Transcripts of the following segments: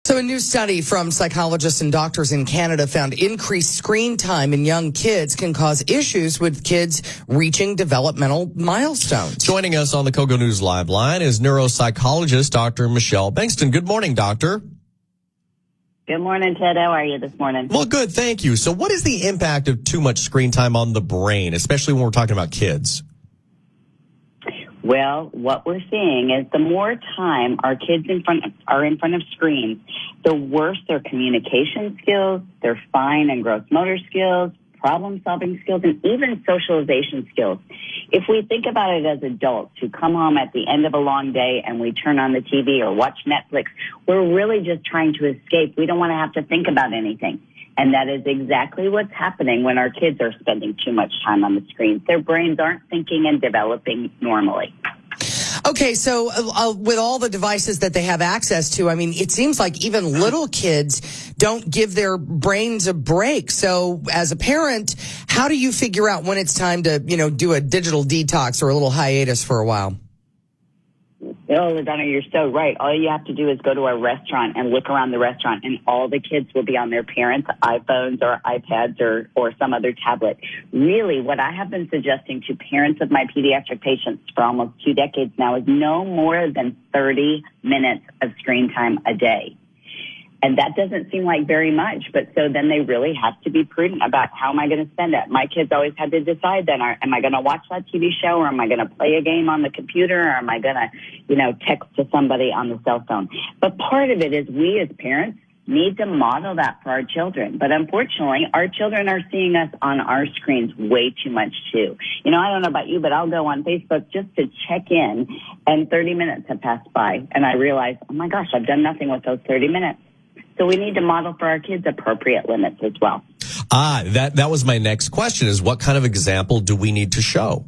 So a new study from Psychologists and Doctors in Canada found increased screen time in young kids can cause issues with kids reaching developmental milestones. Joining us on the KOGO News Live line is neuropsychologist Dr. Michelle Bengtson. Good morning, doctor. Good morning, Ted. How are you this morning? Well, good, thank you. So what is the impact of too much screen time on the brain, especially when we're talking about kids? Well, what we're seeing is the more time our kids are in front of screens, the worse their communication skills, their fine and gross motor skills, problem-solving skills, and even socialization skills. If we think about it as adults who come home at the end of a long day and we turn on the TV or watch Netflix, we're really just trying to escape. We don't want to have to think about anything. And that is exactly what's happening when our kids are spending too much time on the screens. Their brains aren't thinking and developing normally. Okay, so with all the devices that they have access to, I mean, it seems like even little kids don't give their brains a break. So as a parent, how do you figure out when it's time to, do a digital detox or a little hiatus for a while? Oh, LaDona, you're so right. All you have to do is go to a restaurant and look around the restaurant, and all the kids will be on their parents' iPhones or iPads or some other tablet. Really, what I have been suggesting to parents of my pediatric patients for almost 2 decades now is no more than 30 minutes of screen time a day. And that doesn't seem like very much, but so then they really have to be prudent about how am I going to spend it. My kids always had to decide then, am I going to watch that TV show, or am I going to play a game on the computer, or am I going to, text to somebody on the cell phone? But part of it is we as parents need to model that for our children. But unfortunately, our children are seeing us on our screens way too much too. I don't know about you, but I'll go on Facebook just to check in, and 30 minutes have passed by, and I realize, oh my gosh, I've done nothing with those 30 minutes. So we need to model for our kids appropriate limits as well. That was my next question, is what kind of example do we need to show?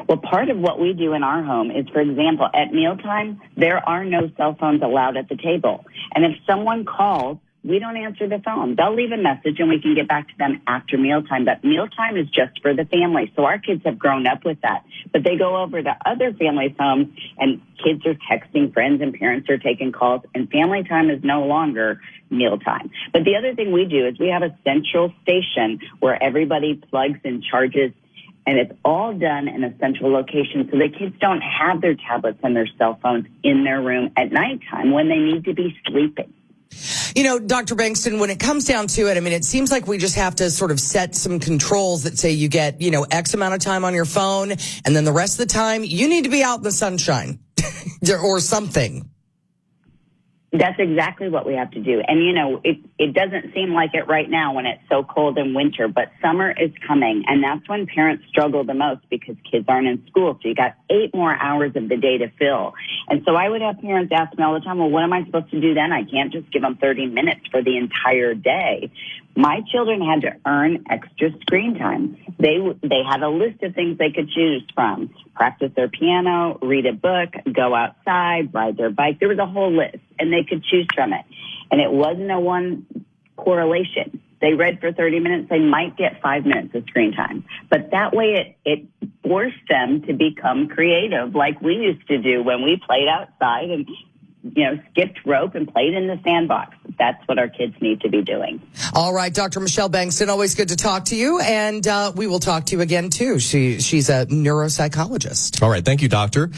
Well, part of what we do in our home is, for example, at mealtime, there are no cell phones allowed at the table. And if someone calls, we don't answer the phone. They'll leave a message and we can get back to them after mealtime. But mealtime is just for the family. So our kids have grown up with that. But they go over to other families' homes and kids are texting friends and parents are taking calls, and family time is no longer mealtime. But the other thing we do is we have a central station where everybody plugs and charges, and it's all done in a central location so the kids don't have their tablets and their cell phones in their room at nighttime when they need to be sleeping. Dr. Bengtson, when it comes down to it, I mean, it seems like we just have to sort of set some controls that say you get, X amount of time on your phone, and then the rest of the time you need to be out in the sunshine or something. That's exactly what we have to do. And, it doesn't seem like it right now when it's so cold in winter, but summer is coming, and that's when parents struggle the most because kids aren't in school. So you got 8 more hours of the day to fill. And so I would have parents ask me all the time, well, what am I supposed to do then? I can't just give them 30 minutes for the entire day. My children had to earn extra screen time. They had a list of things they could choose from: practice their piano, read a book, go outside, ride their bike. There was a whole list, and they could choose from it. And it wasn't a one correlation. They read for 30 minutes, they might get 5 minutes of screen time. But that way it forced them to become creative like we used to do when we played outside and skipped rope and played in the sandbox. That's what our kids need to be doing. All right, Dr. Michelle Bengtson, always good to talk to you, and we will talk to you again, too. She's a neuropsychologist. All right, thank you, doctor.